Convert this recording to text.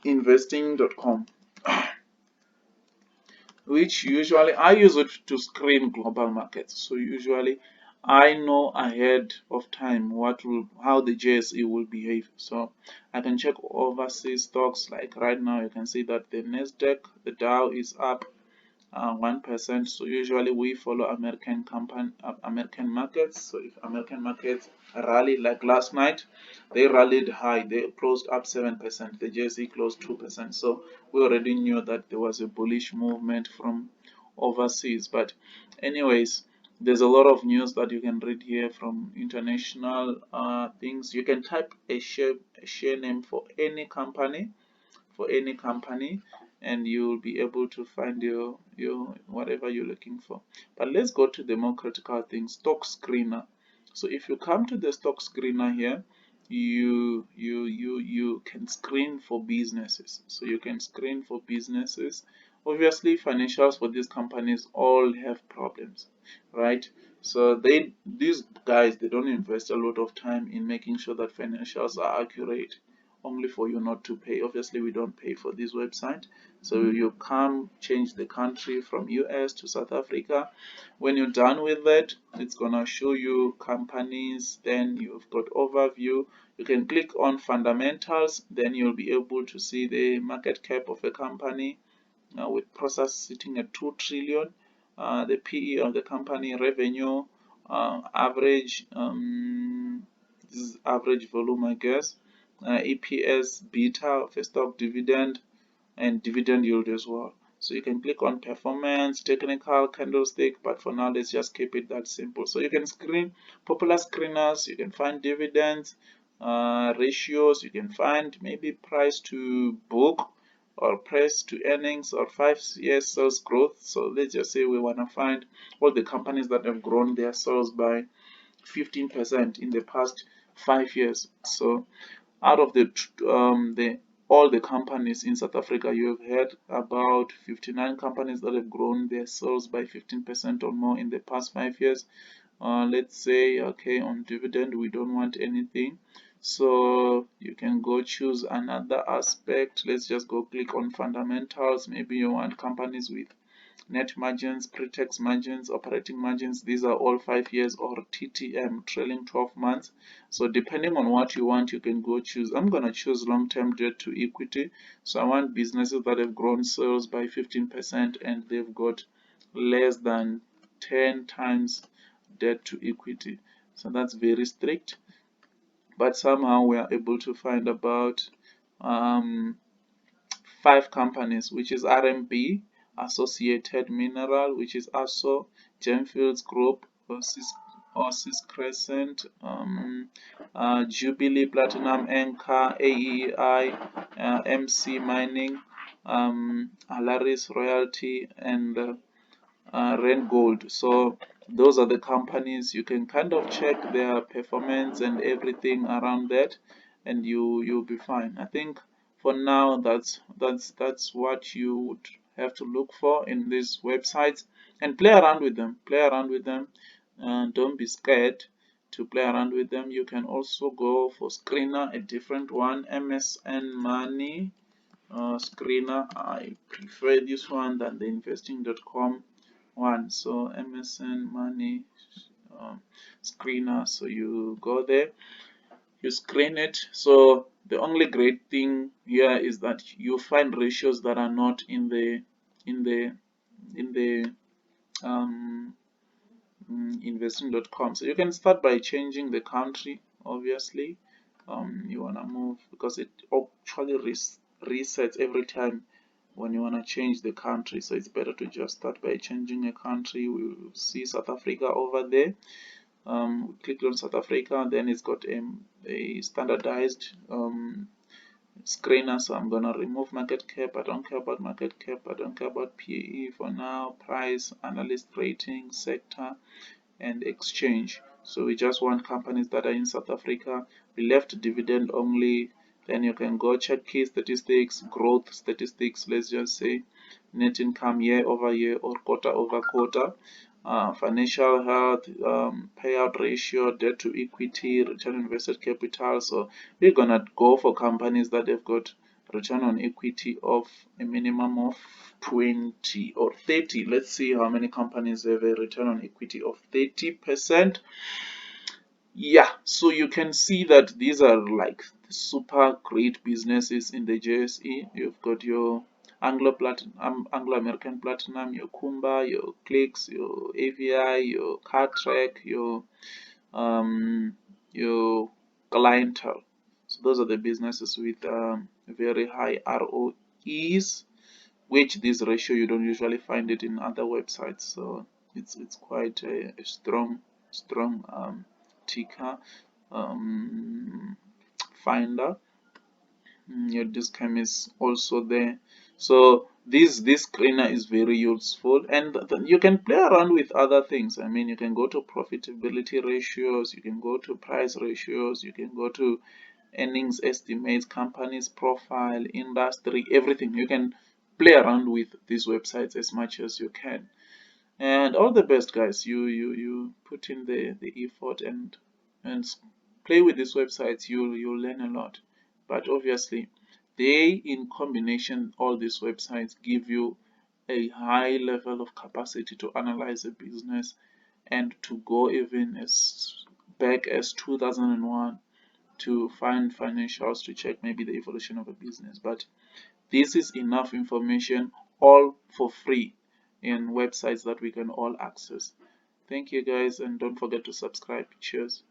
investing.com, which usually I use it to screen global markets. So usually I know ahead of time how the JSE will behave. So I can check overseas stocks. Like right now, you can see that the Nasdaq, the Dow is up 1%. So usually we follow American markets. So if American markets rally like last night, they rallied high. They closed up 7%. The JSE closed 2%. So we already knew that there was a bullish movement from overseas. But anyways, there's a lot of news that you can read here from international things. You can type a share name for any company, and you'll be able to find your whatever you're looking for. But let's go to the more critical thing, stock screener. So if you come to the stock screener here, you can screen for businesses. So you can screen for businesses. Obviously financials for these companies all have problems, right? So these guys, they don't invest a lot of time in making sure that financials are accurate, only for you not to pay. Obviously we don't pay for this website. So you come change the country from US to South Africa. When you're done with that, it's gonna show you companies. Then you've got overview. You can click on fundamentals, then you'll be able to see the market cap of a company with process sitting at 2 trillion, the PE of the company, revenue, average, this is average volume, I guess, EPS, beta of a stock, dividend, and dividend yield as well. So you can click on performance, technical, candlestick, but for now let's just keep it that simple. So you can screen popular screeners, you can find dividends, ratios, you can find maybe price to book or price to earnings or 5 years sales growth. So let's just say we want to find all the companies that have grown their sales by 15% in the past 5 years. So out of the all the companies in South Africa, you have heard about 59 companies that have grown their sales by 15% or more in the past 5 years. Let's say, okay, on dividend, we don't want anything. So you can go choose another aspect. Let's just go click on fundamentals. Maybe you want companies with net margins, pre-tax margins, operating margins. These are all 5 years or TTM, trailing 12 months. So depending on what you want, you can go choose. I'm going to choose long-term debt to equity. So I want businesses that have grown sales by 15% and they've got less than 10 times debt to equity. So that's very strict. But somehow we are able to find about 5 companies, which is RMB, Associated Mineral, which is ASO, Gemfields Group, Oasis Crescent, Jubilee Platinum, Anchor, AEI, MC Mining, Alaris Royalty, and Rand Gold. So those are the companies. You can kind of check their performance and everything around that, and you'll be fine. I think for now that's what you would have to look for in these websites, and play around with them. Play around with them, and don't be scared to play around with them. You can also go for screener, a different one, MSN Money screener. I prefer this one than the investing.com one. So MSN Money screener. So you go there, you screen it. So the only great thing here is that you find ratios that are not in the investing.com. So you can start by changing the country. Obviously you want to move, because it actually resets every time when you want to change the country. So it's better to just start by changing a country. We will see South Africa over there. We click on South Africa, then it's got a standardized screener. So I'm gonna remove market cap. I don't care about market cap. I don't care about PE for now. Price, analyst rating, sector, and exchange. So we just want companies that are in South Africa. We left dividend only. Then you can go check key statistics, growth statistics. Let's just say net income year over year or quarter over quarter, financial health, payout ratio, debt to equity, return on invested capital. So we're gonna go for companies that have got return on equity of a minimum of 20 or 30. Let's see how many companies have a return on equity of 30%. Yeah, so you can see that these are like super great businesses in the JSE. You've got your Anglo-American Platinum, your Kumba, your Clicks, your AVI, your Cartrack, um, your Clientele. So those are the businesses with very high ROEs, which this ratio you don't usually find it in other websites. So it's quite a strong ticker finder. Your discount is also there. So this screener is very useful, and you can play around with other things. I mean, you can go to profitability ratios, you can go to price ratios, you can go to earnings estimates, companies profile, industry, everything. You can play around with these websites as much as you can. And all the best, guys. You put in the effort and play with these websites. You'll learn a lot. But obviously, they in combination, all these websites give you a high level of capacity to analyze a business and to go even as back as 2001 to find financials to check maybe the evolution of a business. But this is enough information all for free in websites that we can all access. Thank you guys, and don't forget to subscribe. Cheers.